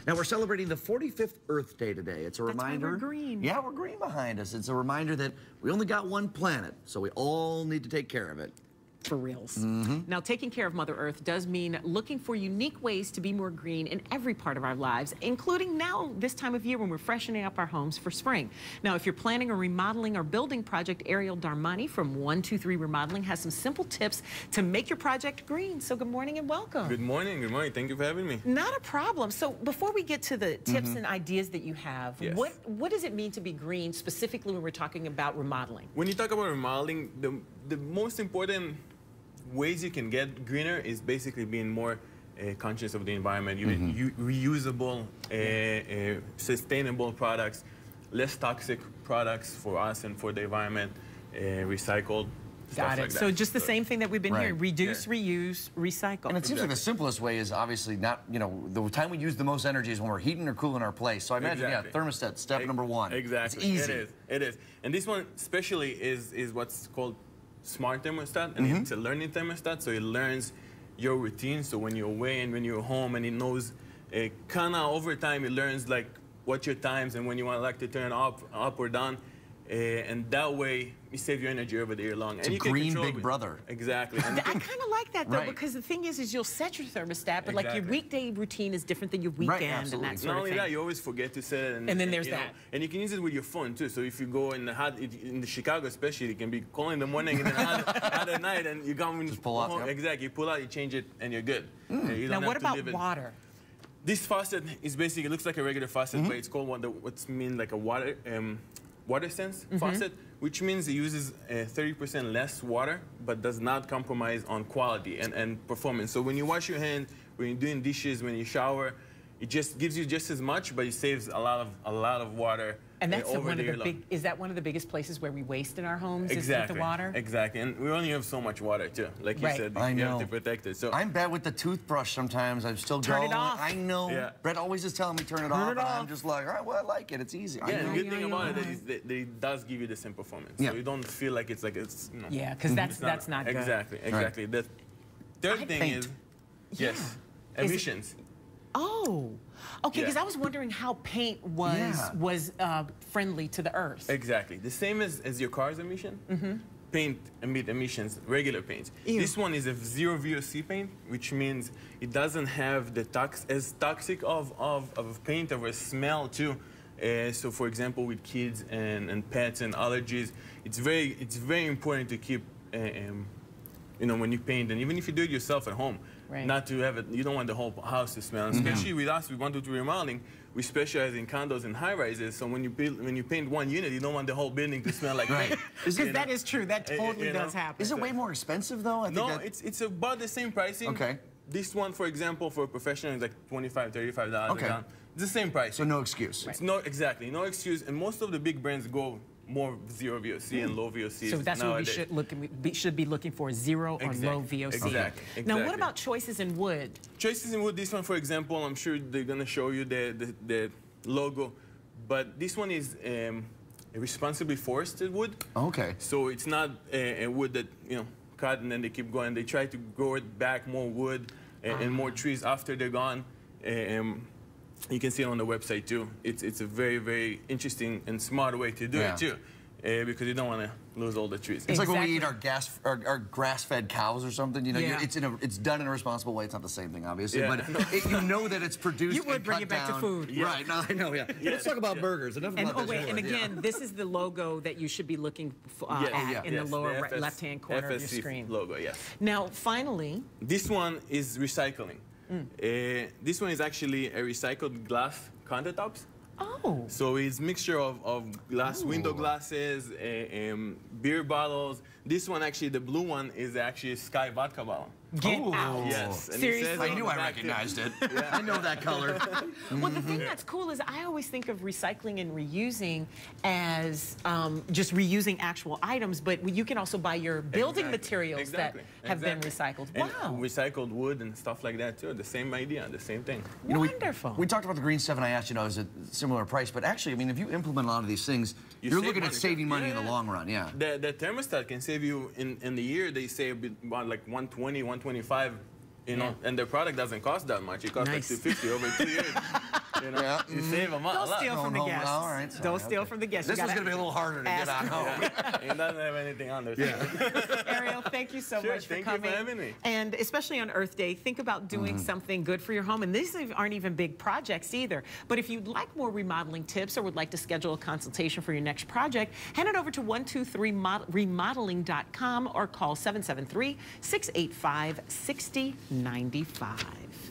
Now, we're celebrating the 45th Earth Day today. It's a reminder. That's why we're green. Yeah, we're green behind us. It's a reminder that we only got one planet, so we all need to take care of it. For reals. Now, taking care of Mother Earth does mean looking for unique ways to be more green in every part of our lives, including now this time of year when we're freshening up our homes for spring. Now, if you're planning a remodeling or building project, Ariel Darmoni from 123 Remodeling has some simple tips to make your project green. So good morning and welcome. Good morning. Good morning. Thank you for having me. Not a problem. So before we get to the tips and ideas that you have, Yes. what does it mean to be green, specifically when we're talking about remodeling? When you talk about remodeling, the most important ways you can get greener is basically being more conscious of the environment, reusable, sustainable products, less toxic products for us and for the environment, recycled. Got it. Like so just the same thing that we've been hearing: reduce, reuse, recycle. And it seems like the simplest way is obviously not, you know, the time we use the most energy is when we're heating or cooling our place. So I imagine, yeah, thermostat, step number one. Exactly. It's easy. It is. It is. And this one especially is what's called smart thermostat, and it's a learning thermostat, so it learns your routine. So when you're away and when you're home, and it knows, kind of over time, it learns like what your times and when you want like to turn up or down, and that way you save your energy over the year long. It's and a you can green control big brother. Exactly. And I kind of like that though, Right. because the thing is you'll set your thermostat, but like your Exactly. weekday routine is different than your weekend and absolutely. that sort Not of only thing. that, you always forget to set it. And then there's you know, that. and you can use it with your phone too. So if you go in the Chicago especially, it can be cold in the morning and then hot at night, and you come Just pull out. Yep. Exactly. You pull out, you change it, and you're good. You Now, don't what have to about live it. water? This faucet is basically, it looks like a regular faucet, but it's called what's mean like a water sense faucet, which means it uses 30% less water, but does not compromise on quality and performance. So when you wash your hands, when you're doing dishes, when you shower, it just gives you just as much, but it saves a lot of water. And that's over one of the the big. Is that one of the biggest places where we waste in our homes? Exactly. Is with the water? Exactly. And we only have so much water too. Like you said, I you know. have to protect it. So I'm bad with the toothbrush sometimes. I'm still Turn it going. off. I know. Yeah. Brett always is telling me turn it off, and I'm just like, all right, well, I like it. It's easy. I yeah, know. the good thing about it is that it does give you the same performance. Yeah. So you don't feel like it's like it's, you know, Yeah, because that's not good. Exactly, exactly. The third thing paint. is, yes, emissions. Oh, okay. Because Yeah. I was wondering how paint was friendly to the earth. Exactly. The same as your car's emission. Paint emit emissions, regular paints. Ew. This one is a zero VOC paint, which means it doesn't have the as toxic of paint of a smell too. So for example, with kids and pets and allergies, it's very important to keep, you know, when you paint, and even if you do it yourself at home, not to have it, you don't want the whole house to smell. And especially with us, we want to do remodeling. We specialize in condos and high-rises, so when you paint one unit, you don't want the whole building to smell like paint. Because that is true. That totally does happen. Is it way more expensive though? I think No, it's about the same pricing. Okay. This one, for example, for a professional is like $25, $35 a gallon. It's the same price. So no excuse. It's exactly no excuse. And most of the big brands go more zero VOC and low VOC. So that's nowadays. what we should be looking for: zero or low VOC. Exactly. Now, what about choices in wood? Choices in wood, this one, for example, I'm sure they're going to show you the logo, but this one is a responsibly forested wood. Okay. So it's not a wood that, you know, cut and then they keep going. They try to grow it back, more wood and more trees after they're gone. You can see it on the website too. It's a very, very interesting and smart way to do it too. Because you don't want to lose all the trees. It's like when we eat our grass-fed cows or something. You know, it's done in a responsible way. It's not the same thing, obviously, but you know that it's produced. You would and bring cut it back down. to food, right? No, I know. Yeah. Let's talk about burgers. Enough about this. Wait, and again, this is the logo that you should be looking at in the lower left-hand corner of your screen. Logo, yes. Now, finally, this one is recycling. This one is actually a recycled glass countertops. oh, So it's mixture of glass, window glasses, beer bottles. This one, actually, the blue one is actually a Sky vodka bottle. get out! Yes. And it Seriously? says I on knew the I back too. recognized it. I know that color. Well, the thing that's cool is I always think of recycling and reusing as just reusing actual items, but you can also buy your building materials that have been recycled. And Wow. recycled wood and stuff like that too. The same idea, the same thing. You know, Wonderful. We talked about the green stuff, and I asked, you know, is it similar price? But actually, I mean, if you implement a lot of these things, you're save looking at money. saving money in the long run. Yeah. The thermostat can save you in the year. They save about like 120, 125. You know, and their product doesn't cost that much. It costs like $250 over 2 years. You know, you save a lot. Don't steal from the guests. All right, sorry, Don't steal from the guests. This was going to be a little harder to get on home. It doesn't have anything on there. Ariel, thank you so much for coming. Thank you for having me. And especially on Earth Day, think about doing something good for your home. And these aren't even big projects either. But if you'd like more remodeling tips or would like to schedule a consultation for your next project, head on over to 123remodeling.com or call 773-685-6095.